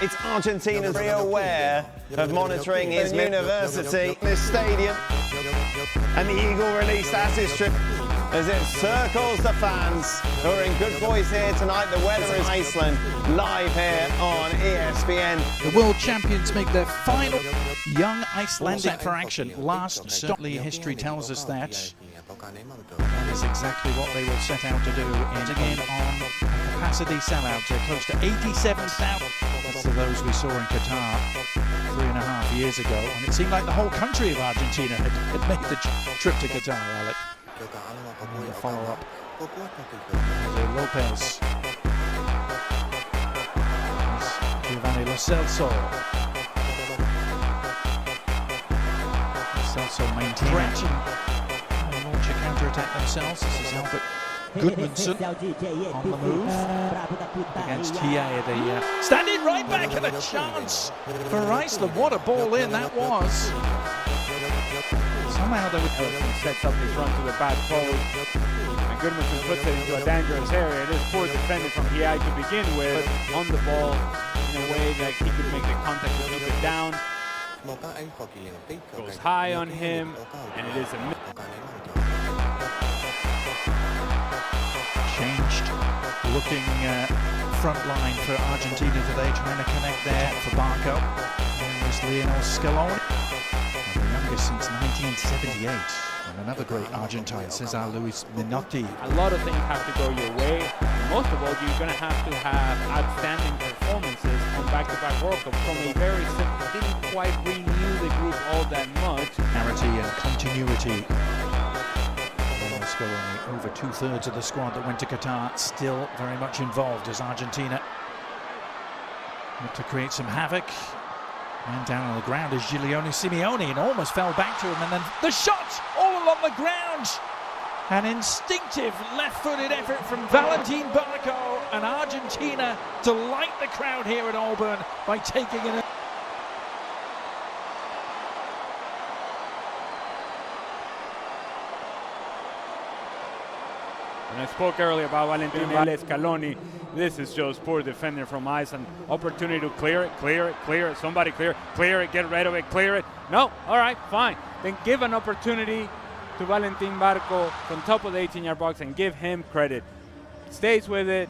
It's Argentina's very aware of monitoring his university, this stadium. And the Eagle released assist strip as it circles the fans who are in good voice here tonight. The weather is Iceland, live here on ESPN. The world champions make their final. Young Icelandic for action. Last stop. History tells us that. That is exactly what they will set out to do. And again on capacity sellout, close to 87,000. That's those we saw in Qatar 3.5 years ago. And it seemed like the whole country of Argentina had made the trip to Qatar, Alec. And the follow-up. Lopez. Giovanni Lo Celso. Celso maintaining and launch a counter-attack themselves. This is Albert Goodmanson on the move against Tia. Standing right back and a chance for Iceland. What a ball in that was. Somehow they would sets up his run to the back post. And Goodmanson puts it into a dangerous area. It is poor defending from Tia to begin with on the ball in a way that he could make the contact to keep it down. Goes high on him, and it is a changed looking front line for Argentina today, trying to connect there for Barco. There's Lionel Scaloni, the youngest since 1978, and another great Argentine, Cesar Luis Menotti. A lot of things have to go your way. Most of all, you're going to have outstanding performances on back-to-back World Cup from a very simple, didn't quite renew the group all that much. Clarity and continuity. Scaloni, over 2/3 of the squad that went to Qatar, still very much involved as Argentina look to create some havoc. And down on the ground is Giuliano Simeone, and almost fell back to him, and then the shot all along the ground. An instinctive left-footed effort from Valentin Barco, and Argentina delight the crowd here at Auburn by taking it. And I spoke earlier about Valentin Scaloni. This is just poor defending from Iceland. Opportunity to clear it. Somebody clear it, get rid of it, clear it. No, all right, fine. Then give an opportunity to Valentin Barco from top of the 18-yard box and give him credit. Stays with it,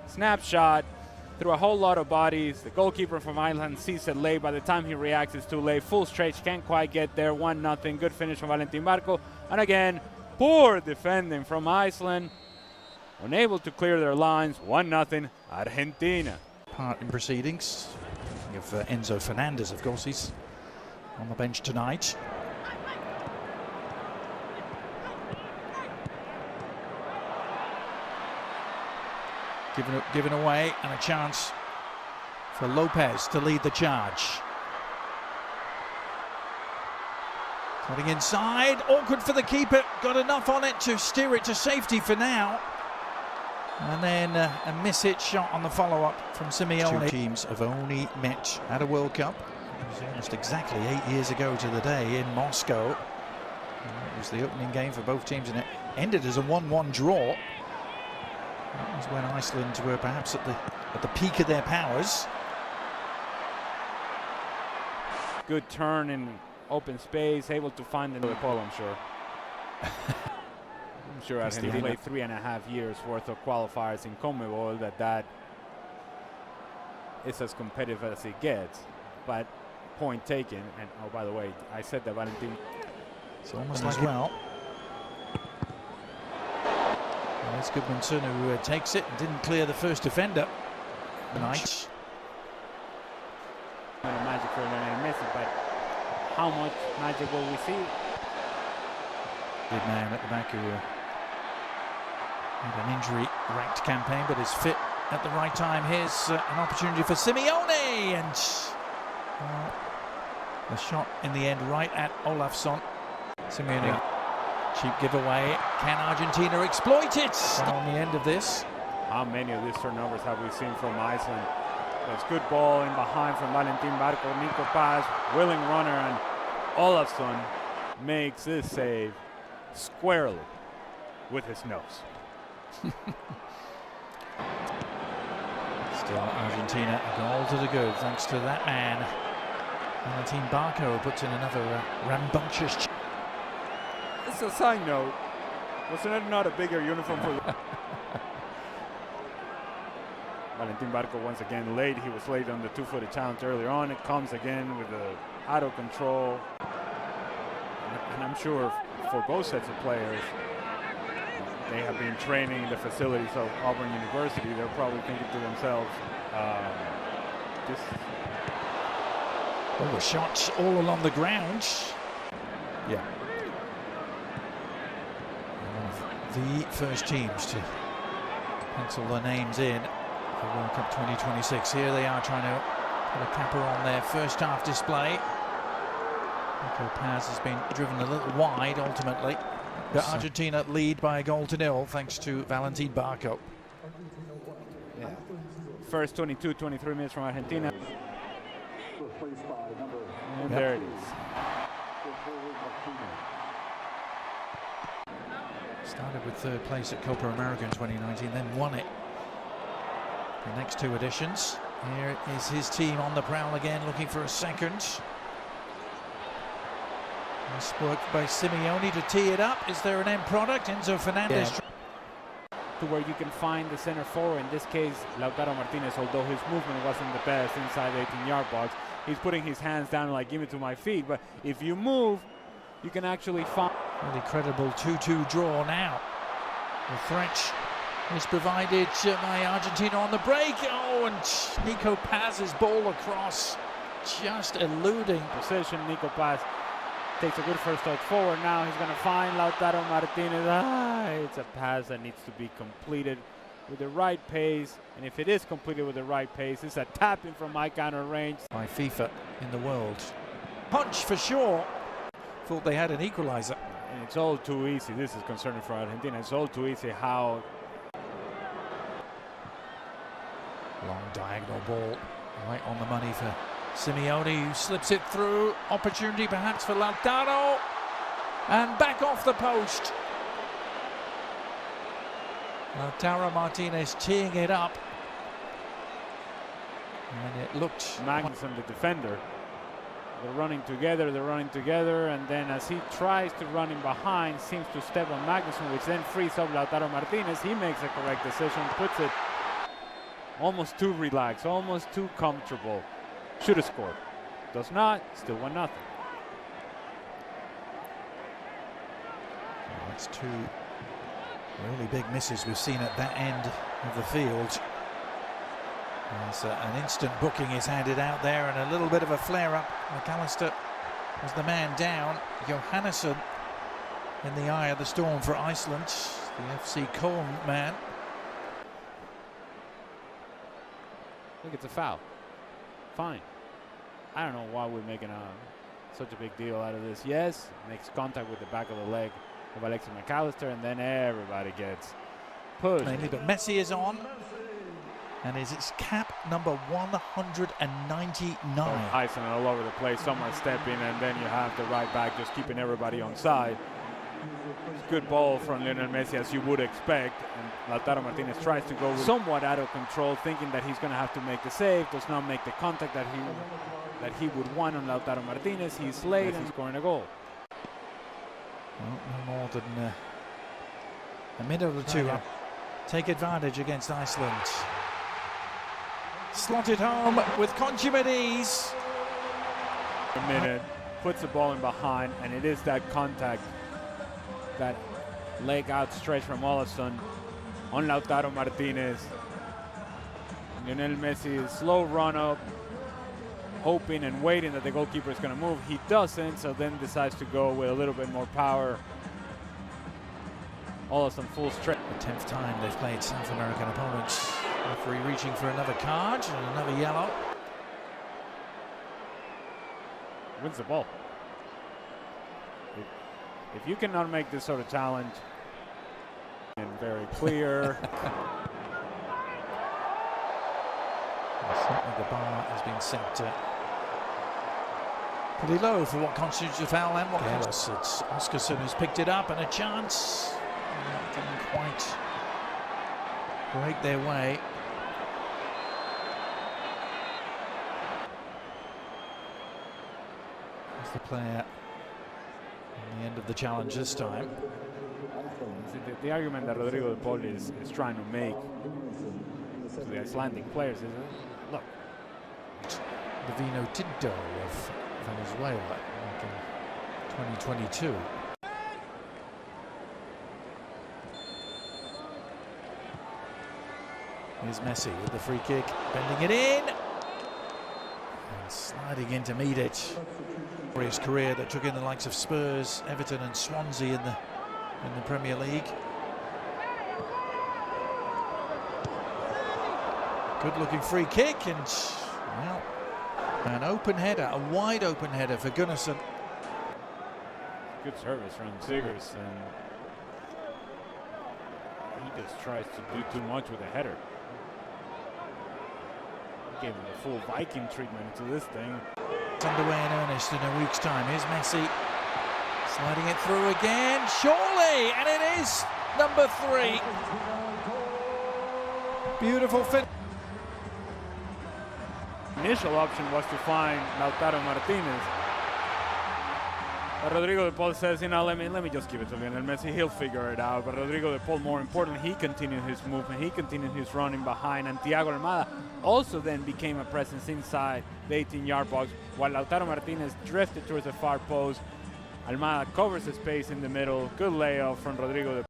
snapshot, through a whole lot of bodies. The goalkeeper from Iceland sees it late. By the time he reacts, it's too late. Full stretch, can't quite get there. 1-0, good finish from Valentin Barco. And again, poor defending from Iceland. Unable to clear their lines. 1-0, Argentina. Part in proceedings. Of Enzo Fernandez, of course, he's on the bench tonight. Given away, and a chance for Lopez to lead the charge. Cutting inside, awkward for the keeper, got enough on it to steer it to safety for now. And then a miss-hit shot on the follow-up from Simeone. Two teams have only met at a World Cup. It was almost exactly 8 years ago to the day in Moscow. And it was the opening game for both teams, and it ended as a 1-1 draw. That was when Iceland were perhaps at the peak of their powers. Good turn in open space, able to find the pole, I'm sure. I'm sure Argentina played 3.5 years worth of qualifiers in CONMEBOL, that is as competitive as it gets. But point taken, and oh, by the way, I said that Valentin. It's almost like well. There's Goodmanson who takes it and didn't clear the first defender tonight. Magic for Lionel Messi, but how much magic will we see? Good man at the back who had an injury-racked campaign, but is fit at the right time. Here's an opportunity for Simeone, and the shot in the end right at Olafsson. Simeone. Cheap giveaway. Can Argentina exploit it? On the end of this. How many of these turnovers have we seen from Iceland? There's good ball in behind from Valentin Barco. Nico pass, willing runner, and Olafsson makes this save squarely with his nose. Still Argentina, a goal to the good, thanks to that man. Valentin Barco puts in another rambunctious. It's a side note. Wasn't it not a bigger uniform for Valentin Barco once again late. He was late on the two-footed challenge earlier on. It comes again with the out of control. And I'm sure for both sets of players, they have been training in the facilities of Auburn University. They're probably thinking to themselves, this. Well, the shots all along the ground. Yeah. One of the first teams to pencil their names in for World Cup 2026. Here they are trying to put a capper on their first half display. Nico Paz has been driven a little wide ultimately. The Argentina lead by a goal to nil thanks to Valentin Barco. Yeah. First 22, 23 minutes from Argentina. And there it is. Started with third place at Copa America in 2019, then won it the next two editions. Here is his team on the prowl again, looking for a second. Nice work by Simeone to tee it up. Is there an end product? Enzo Fernandez. Yeah. To where you can find the center forward, in this case Lautaro Martinez, although his movement wasn't the best inside the 18-yard box. He's putting his hands down like, give it to my feet, but if you move, you can actually find. Really credible 2-2 draw now. The threat is provided by Argentina on the break. Oh, and Nico Paz's ball across, just eluding. Possession, Nico Paz takes a good first step forward. Now he's going to find Lautaro Martinez. It's a pass that needs to be completed with the right pace. And if it is completed with the right pace, it's a tap-in from my counter range. By FIFA in the world. Punch for sure. Thought they had an equalizer. And it's all too easy. This is concerning for Argentina. It's all too easy how. Long diagonal ball right on the money for Simeone, who slips it through. Opportunity perhaps for Lautaro. And back off the post. Lautaro Martinez teeing it up. And it looked. Magnuson, the defender. They're running together, and then as he tries to run in behind, seems to step on Magnuson, which then frees up Lautaro Martinez. He makes the correct decision, puts it almost too relaxed, almost too comfortable. Should have scored. Does not, still 1-0. That's two really big misses we've seen at that end of the field. As an instant booking is handed out there and a little bit of a flare-up. McAllister was the man down. Johannesson in the eye of the storm for Iceland, the FC Köln man. I think it's a foul. Fine. I don't know why we're making such a big deal out of this. Yes, makes contact with the back of the leg of Alexis McAllister, and then everybody gets pushed. Mainly, but Messi is on. And is its cap number 199. Iceland all over the place. Some are stepping, and then you have the right back just keeping everybody on side. Good ball from Lionel Messi, as you would expect. And Lautaro Martinez tries to go somewhat out of control, thinking that he's going to have to make the save. Does not make the contact that he would want on Lautaro Martinez. He's late and scoring a goal. Well, no more than a minute or two. Take advantage against Iceland. Slotted home with consummate ease. A minute, puts the ball in behind, and it is that contact, that leg outstretched from Olafsson on Lautaro Martinez. Lionel Messi, slow run up, hoping and waiting that the goalkeeper is going to move. He doesn't, so then decides to go with a little bit more power. Olafsson full strength. The 10th time they've played South American opponents. Referee reaching for another card and another yellow. Wins the ball. If you cannot make this sort of challenge, and very clear. Certainly the bar has been set pretty low for what constitutes a foul and what careless. It's Oscarson who's picked it up, and a chance. Didn't quite break their way. the player in the end of the challenge this time. See, the argument that Rodrigo de Paul is trying to make to the Icelandic players is, look, The Vino Tinto of Venezuela back in 2022. Here's Messi with the free kick, bending it in, and sliding in to meet it. For his career that took in the likes of Spurs, Everton and Swansea in the Premier League. Good looking free kick, and well, an open header, a wide open header for Gunnarsson. good service from Sigurds, and he just tries to do too much with a header. Gave him the full Viking treatment to this thing. It's underway in earnest in a week's time. Here's Messi sliding it through again, surely, and it is number 3. Beautiful finish. Initial option was to find Lautaro Martinez. But Rodrigo de Paul says, you know, let me just give it to Lionel Messi. He'll figure it out. But Rodrigo de Paul, more importantly, he continued his movement. He continued his running behind. And Thiago Almada also then became a presence inside the 18-yard box, while Lautaro Martinez drifted towards the far post. Almada covers the space in the middle. Good layoff from Rodrigo de Paul.